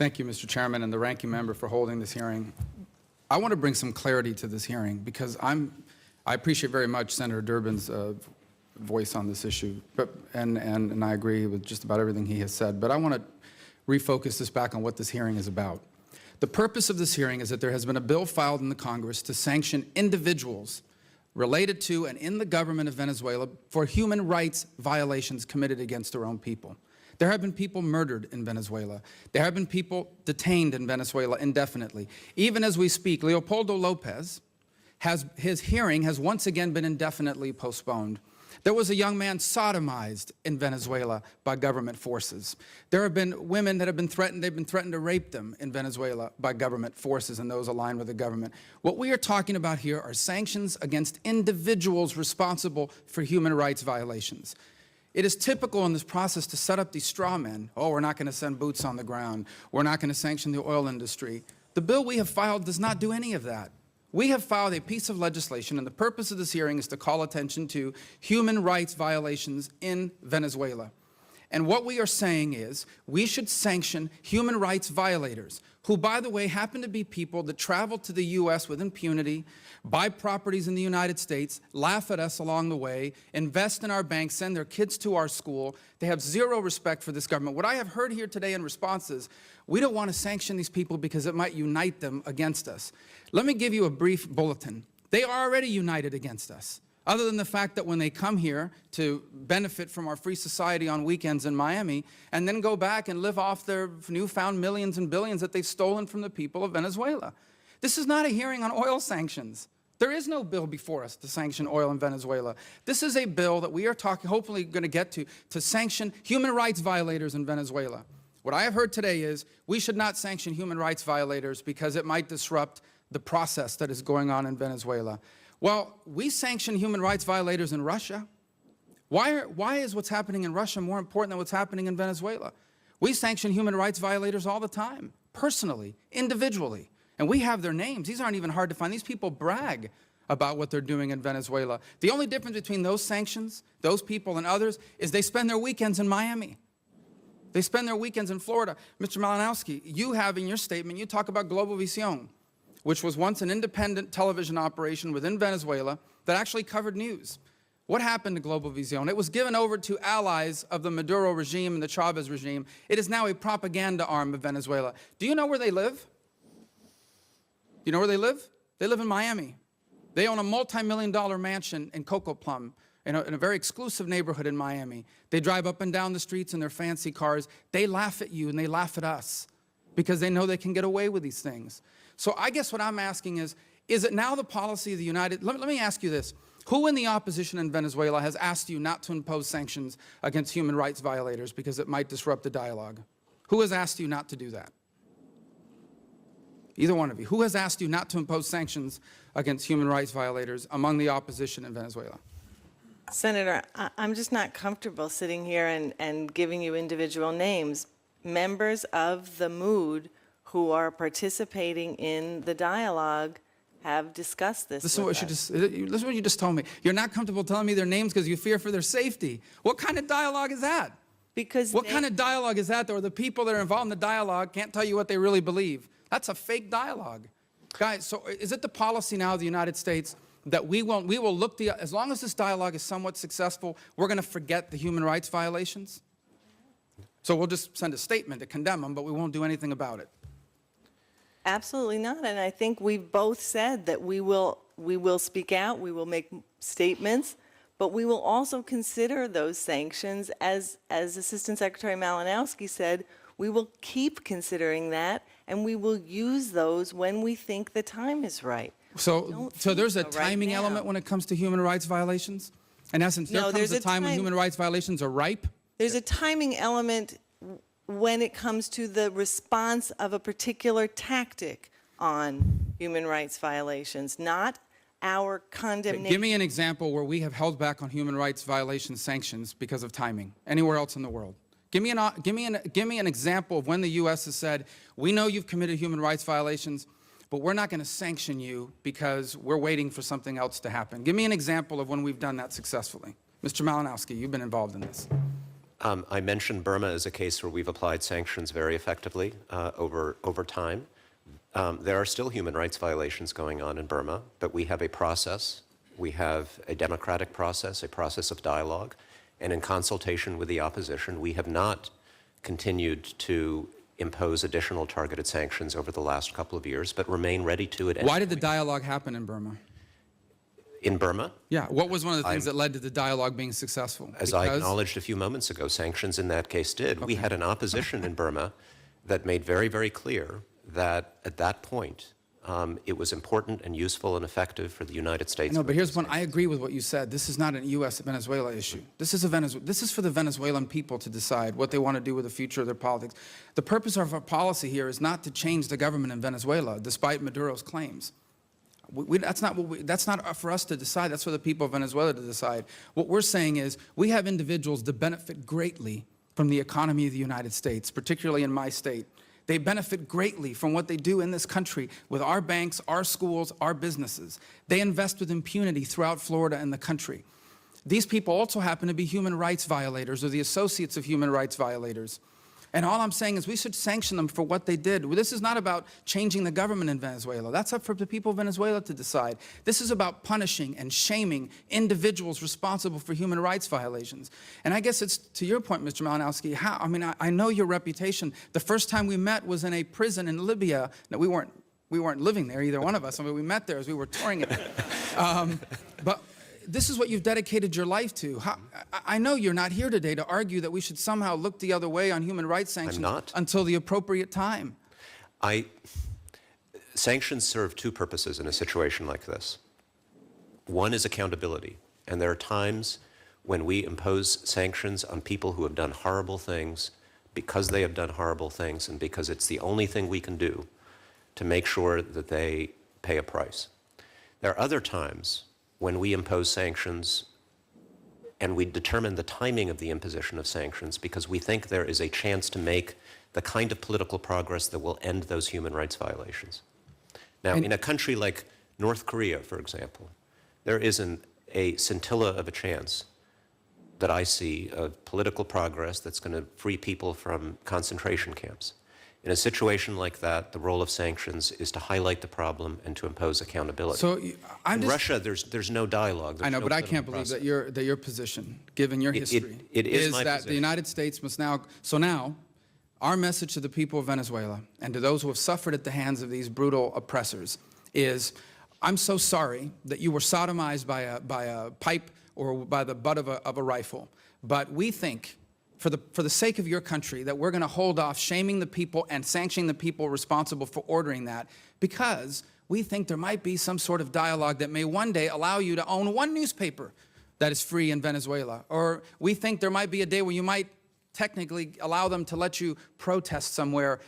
Thank you, Mr. Chairman, and the ranking member for holding this hearing. I want to bring some clarity to this hearing because I appreciate very much Senator Durbin's voice on this issue, and I agree with just about everything he has said. But I want to refocus this back on what this hearing is about. The purpose of this hearing is that there has been a bill filed in the Congress to sanction individuals related to and in the government of Venezuela for human rights violations committed against their own people. There have been people murdered in Venezuela. There have been people detained in Venezuela indefinitely. Even as we speak, Leopoldo Lopez, his hearing has once again been indefinitely postponed. There was a young man sodomized in Venezuela by government forces. There have been women that have been threatened. They've been threatened to rape them in Venezuela by government forces and those aligned with the government. What we are talking about here are sanctions against individuals responsible for human rights violations. It is typical in this process to set up these straw men. Oh, we're not going to send boots on the ground. We're not going to sanction the oil industry. The bill we have filed does not do any of that. We have filed a piece of legislation, and the purpose of this hearing is to call attention to human rights violations in Venezuela. And what we are saying is we should sanction human rights violators, who, by the way, happen to be people that travel to the U.S. with impunity, buy properties in the United States, laugh at us along the way, invest in our banks, send their kids to our school. They have zero respect for this government. What I have heard here today in response is, we don't want to sanction these people because it might unite them against us. Let me give you a brief bulletin. They are already united against us, other than the fact that when they come here to benefit from our free society on weekends in Miami and then go back and live off their newfound millions and billions that they've stolen from the people of Venezuela. This is not a hearing on oil sanctions. There is no bill before us to sanction oil in Venezuela. This is a bill that we are hopefully going to get to sanction human rights violators in Venezuela. What I have heard today is we should not sanction human rights violators because it might disrupt the process that is going on in Venezuela. Well, we sanction human rights violators in Russia. Why is what's happening in Russia more important than what's happening in Venezuela? We sanction human rights violators all the time, personally, individually. And we have their names. These aren't even hard to find. These people brag about what they're doing in Venezuela. The only difference between those sanctions, those people and others, is they spend their weekends in Miami. They spend their weekends in Florida. Mr. Malinowski, you have in your statement, you talk about Global Visión, which was once an independent television operation within Venezuela that actually covered news. What happened to Global Visión? It was given over to allies of the Maduro regime and the Chavez regime. It is now a propaganda arm of Venezuela. Do you know where they live? Do you know where they live? They live in Miami. They own a multi-million-dollar mansion in Coco Plum, in a very exclusive neighborhood in Miami. They drive up and down the streets in their fancy cars. They laugh at you and they laugh at us because they know they can get away with these things. So I guess what I'm asking is it now the policy of the United... Let me ask you this. Who in the opposition in Venezuela has asked you not to impose sanctions against human rights violators because it might disrupt the dialogue? Who has asked you not to do that? Either one of you. Who has asked you not to impose sanctions against human rights violators among the opposition in Venezuela? Senator, I'm just not comfortable sitting here and giving you individual names. Members of the MOOD who are participating in the dialogue have discussed this. Listen to what you just told me. You're not comfortable telling me their names because you fear for their safety. What kind of dialogue is that? Because what kind of dialogue is that, or the people that are involved in the dialogue can't tell you what they really believe? That's a fake dialogue. Guys, so is it the policy now of the United States that we will look, as long as this dialogue is somewhat successful, we're going to forget the human rights violations? So we'll just send a statement to condemn them, but we won't do anything about it. Absolutely not. And I think we've both said that we will speak out, we will make statements, but we will also consider those sanctions. As Assistant Secretary Malinowski said, we will keep considering that, and we will use those when we think the time is right. So there's a timing element when it comes to human rights violations? In essence, there comes a time when human rights violations are ripe? There's a timing element when it comes to the response of a particular tactic on human rights violations, not our condemnation. Give me an example where we have held back on human rights violation sanctions because of timing, anywhere else in the world. Give me an example of when the U.S. has said, we know you've committed human rights violations, but we're not going to sanction you because we're waiting for something else to happen. Give me an example of when we've done that successfully. Mr. Malinowski, you've been involved in this. I mentioned Burma as a case where we've applied sanctions very effectively over time. There are still human rights violations going on in Burma, but we have a process. We have a democratic process, a process of dialogue, and in consultation with the opposition, we have not continued to impose additional targeted sanctions over the last couple of years, but remain ready to at any Why did the point. dialogue happen in Burma? In Burma, Yeah, what was one of the things that led to the dialogue being successful? as I acknowledged a few moments ago, sanctions in that case did. We had an opposition in Burma that made very, very clear that at that point, it was important and useful and effective for the United States. No, but here's one. I agree with what you said. This is not a U.S.-Venezuela issue. This is this is for the Venezuelan people to decide what they want to do with the future of their politics. The purpose of our policy here is not to change the government in Venezuela, despite Maduro's claims. That's not for us to decide. That's for the people of Venezuela to decide. What we're saying is we have individuals that benefit greatly from the economy of the United States, particularly in my state. They benefit greatly from what they do in this country with our banks, our schools, our businesses. They invest with impunity throughout Florida and the country. These people also happen to be human rights violators or the associates of human rights violators. And all I'm saying is we should sanction them for what they did. This is not about changing the government in Venezuela. That's up for the people of Venezuela to decide. This is about punishing and shaming individuals responsible for human rights violations. And I guess it's to your point, Mr. Malinowski, I know your reputation. The first time we met was in a prison in Libya. Now, we weren't living there, either one of us. I mean, we met there as we were touring it. But this is what you've dedicated your life to. I know you're not here today to argue that we should somehow look the other way on human rights sanctions until the appropriate time. Sanctions serve two purposes in a situation like this. One is accountability, and there are times when we impose sanctions on people who have done horrible things because they have done horrible things and because it's the only thing we can do to make sure that they pay a price. There are other times when we impose sanctions and we determine the timing of the imposition of sanctions because we think there is a chance to make the kind of political progress that will end those human rights violations. Now, in a country like North Korea, for example, there isn't a scintilla of a chance that I see of political progress that's going to free people from concentration camps. In a situation like that, the role of sanctions is to highlight the problem and to impose accountability. So in Russia, there's no dialogue. I know, but I can't believe that your position, given your history, it is that position. The United States must now. So now, our message to the people of Venezuela and to those who have suffered at the hands of these brutal oppressors is, I'm so sorry that you were sodomized by a pipe or by the butt of a rifle, but we think, for the sake of your country, that we're going to hold off shaming the people and sanctioning the people responsible for ordering that, because we think there might be some sort of dialogue that may one day allow you to own one newspaper that is free in Venezuela. Or we think there might be a day where you might technically allow them to let you protest somewhere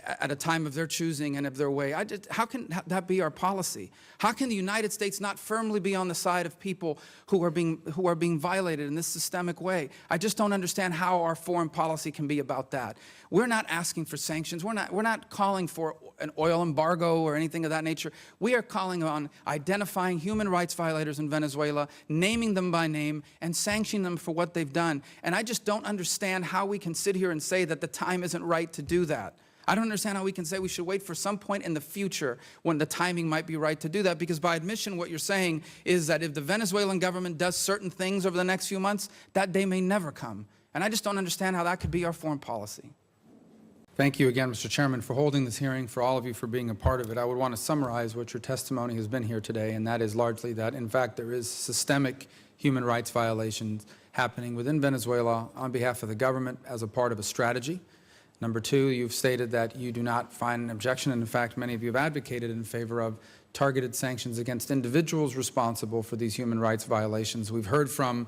at a time of their choosing and of their way. How can that be our policy? How can the United States not firmly be on the side of people who are being violated in this systemic way? I just don't understand how our foreign policy can be about that. We're not asking for sanctions. We're not calling for an oil embargo or anything of that nature. We are calling on identifying human rights violators in Venezuela, naming them by name, and sanctioning them for what they've done. And I just don't understand how we can sit here and say that the time isn't right to do that. I don't understand how we can say we should wait for some point in the future when the timing might be right to do that, because by admission what you're saying is that if the Venezuelan government does certain things over the next few months, that day may never come. And I just don't understand how that could be our foreign policy. Thank you again, Mr. Chairman, for holding this hearing, for all of you for being a part of it. I would want to summarize what your testimony has been here today, and that is largely that, in fact, there is systemic human rights violations happening within Venezuela on behalf of the government as a part of a strategy. Number two, you've stated that you do not find an objection, and in fact, many of you have advocated in favor of targeted sanctions against individuals responsible for these human rights violations. We've heard from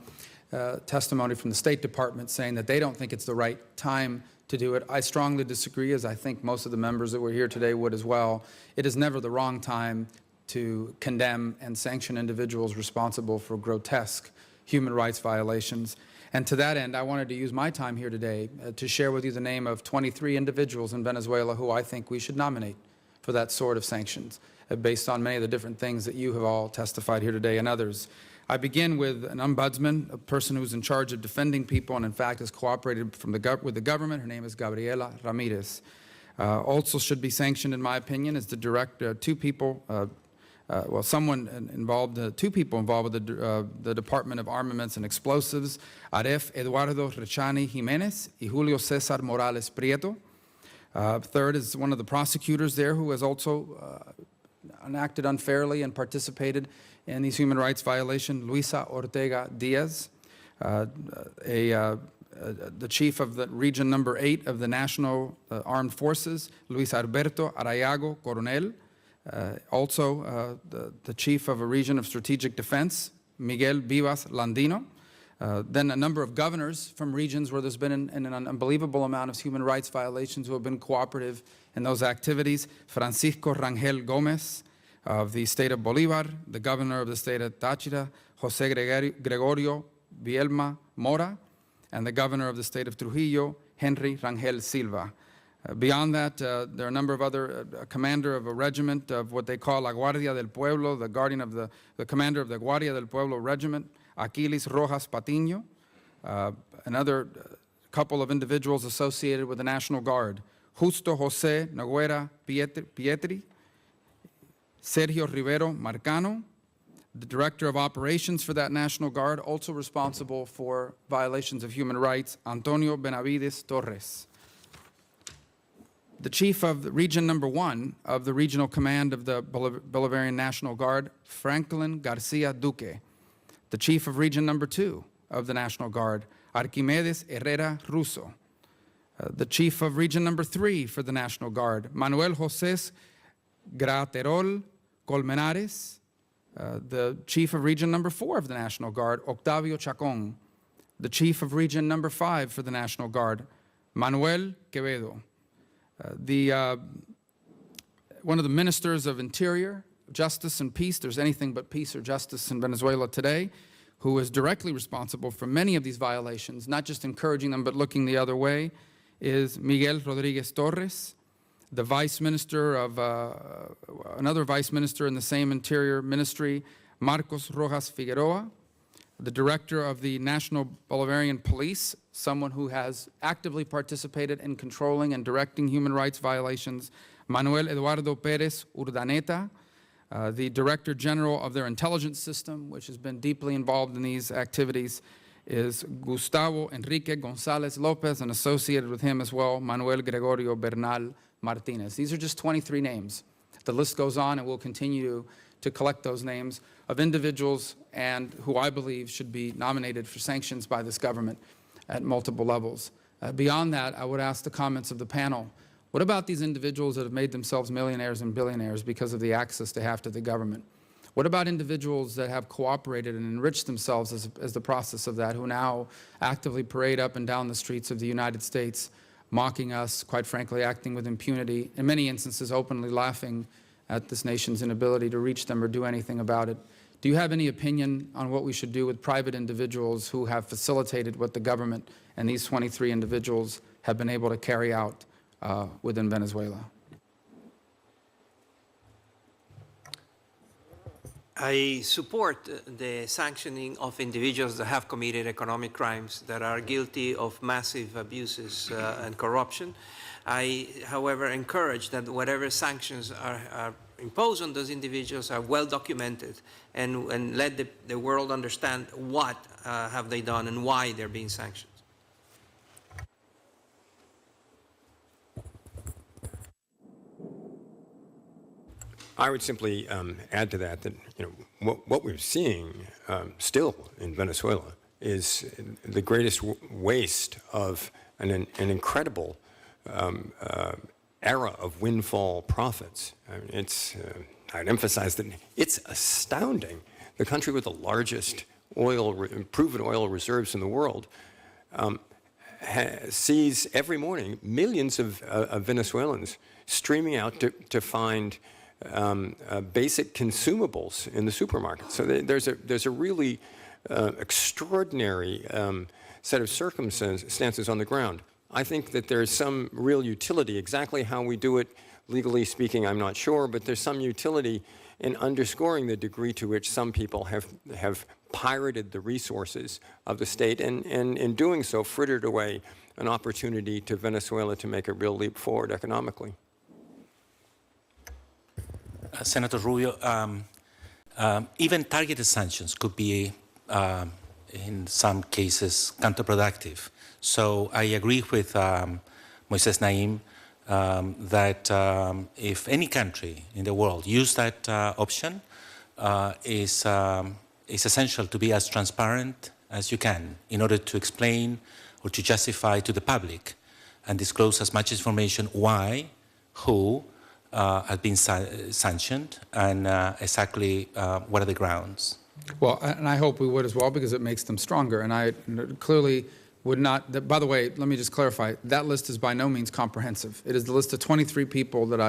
testimony from the State Department saying that they don't think it's the right time to do it. I strongly disagree, as I think most of the members that were here today would as well. It is never the wrong time to condemn and sanction individuals responsible for grotesque human rights violations. And to that end, I wanted to use my time here today to share with you the name of 23 individuals in Venezuela who I think we should nominate for that sort of sanctions, based on many of the different things that you have all testified here today and others. I begin with an ombudsman, a person who's in charge of defending people and in fact has cooperated with the government. Her name is Gabriela Ramirez. Also should be sanctioned, in my opinion, is the two people involved with the Department of Armaments and Explosives, Aref Eduardo Rechani Jimenez y Julio Cesar Morales Prieto. Third is one of the prosecutors there who has also acted unfairly and participated in these human rights violations, Luisa Ortega Diaz, the chief of the Region Number 8 of the National Armed Forces, Luis Alberto Arayago Coronel, also the chief of a region of strategic defense, Miguel Vivas Landino, then a number of governors from regions where there's been an unbelievable amount of human rights violations who have been cooperative in those activities, Francisco Rangel Gomez of the state of Bolivar, the governor of the state of Táchira, José Gregorio Bielma Mora, and the governor of the state of Trujillo, Henry Rangel Silva. Beyond that, there are a number of other, commander of a regiment of what they call La Guardia del Pueblo, the commander of the Guardia del Pueblo regiment, Aquiles Rojas Patiño, another couple of individuals associated with the National Guard, Justo José Noguera Pietri, Sergio Rivero Marcano, the director of operations for that National Guard, also responsible for violations of human rights, Antonio Benavides Torres. The chief of Region Number 1 of the Regional Command of the Bolivarian National Guard, Franklin Garcia Duque. The chief of Region Number 2 of the National Guard, Arquimedes Herrera Russo. The chief of Region Number 3 for the National Guard, Manuel José Graterol Colmenares. The chief of Region Number 4 of the National Guard, Octavio Chacon. The chief of Region Number 5 for the National Guard, Manuel Quevedo. One of the ministers of Interior, Justice and Peace, there's anything but peace or justice in Venezuela today, who is directly responsible for many of these violations, not just encouraging them but looking the other way, is Miguel Rodriguez Torres. The vice minister of, another vice minister in the same Interior Ministry, Marcos Rojas Figueroa. The director of the National Bolivarian Police, someone who has actively participated in controlling and directing human rights violations, Manuel Eduardo Pérez Urdaneta. The Director General of their intelligence system, which has been deeply involved in these activities, is Gustavo Enrique González López, and associated with him as well, Manuel Gregorio Bernal Martinez. These are just 23 names. The list goes on, and we'll continue to collect those names of individuals and who I believe should be nominated for sanctions by this government at multiple levels. Beyond that, I would ask the comments of the panel. What about these individuals that have made themselves millionaires and billionaires because of the access they have to the government? What about individuals that have cooperated and enriched themselves as the process of that, who now actively parade up and down the streets of the United States, mocking us, quite frankly, acting with impunity, in many instances openly laughing at this nation's inability to reach them or do anything about it? Do you have any opinion on what we should do with private individuals who have facilitated what the government and these 23 individuals have been able to carry out within Venezuela? I support the sanctioning of individuals that have committed economic crimes, that are guilty of massive abuses and corruption. I, however, encourage that whatever sanctions are imposed on those individuals are well documented and let the world understand what have they done and why they're being sanctioned. I would simply add to that what we're seeing still in Venezuela is the greatest waste of an incredible era of windfall profits. I mean, I'd emphasize that it's astounding. The country with the largest proven oil reserves in the world sees every morning millions of Venezuelans streaming out to find basic consumables in the supermarket. So there's a really extraordinary set of circumstances on the ground. I think that there's some real utility. Exactly how we do it, legally speaking, I'm not sure, but there's some utility in underscoring the degree to which some people have pirated the resources of the state, and in doing so, frittered away an opportunity to Venezuela to make a real leap forward economically. Senator Rubio, even targeted sanctions could be, in some cases, counterproductive. So I agree with Moises Naim that if any country in the world use that option, it's essential to be as transparent as you can in order to explain or to justify to the public and disclose as much information why, who has been sanctioned, and exactly what are the grounds. Well, and I hope we would as well, because it makes them stronger. And I clearly would not, by the way, let me just clarify, that list is by no means comprehensive. It is the list of 23 people that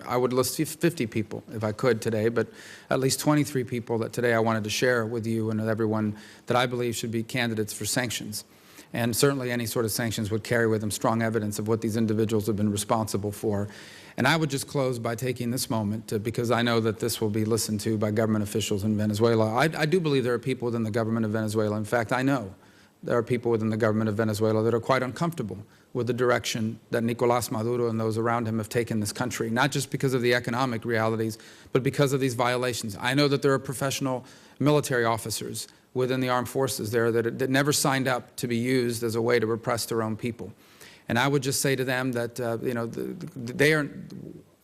I would list 50 people if I could today, but at least 23 people that today I wanted to share with you and with everyone that I believe should be candidates for sanctions. And certainly any sort of sanctions would carry with them strong evidence of what these individuals have been responsible for. And I would just close by taking this moment, because I know that this will be listened to by government officials in Venezuela. I do believe there are people within the government of Venezuela. In fact, I know there are people within the government of Venezuela that are quite uncomfortable with the direction that Nicolás Maduro and those around him have taken this country, not just because of the economic realities, but because of these violations. I know that there are professional military officers within the armed forces there that never signed up to be used as a way to repress their own people. And I would just say to them that the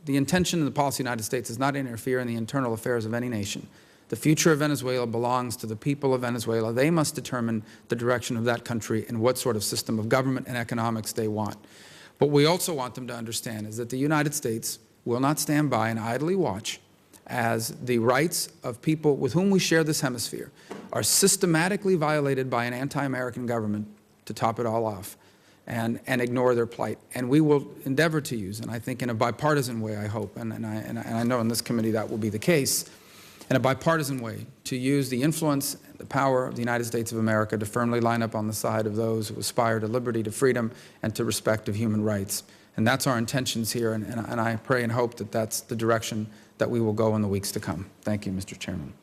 intention of the policy of the United States is not to interfere in the internal affairs of any nation. The future of Venezuela belongs to the people of Venezuela. They must determine the direction of that country and what sort of system of government and economics they want. What we also want them to understand is that the United States will not stand by and idly watch as the rights of people with whom we share this hemisphere are systematically violated by an anti-American government, to top it all off, and ignore their plight. And we will endeavor to use, and I think in a bipartisan way, I hope, and I know in this committee that will be the case, in a bipartisan way, to use the influence and the power of the United States of America to firmly line up on the side of those who aspire to liberty, to freedom, and to respect of human rights. And that's our intentions here, and I pray and hope that that's the direction that we will go in the weeks to come. Thank you, Mr. Chairman.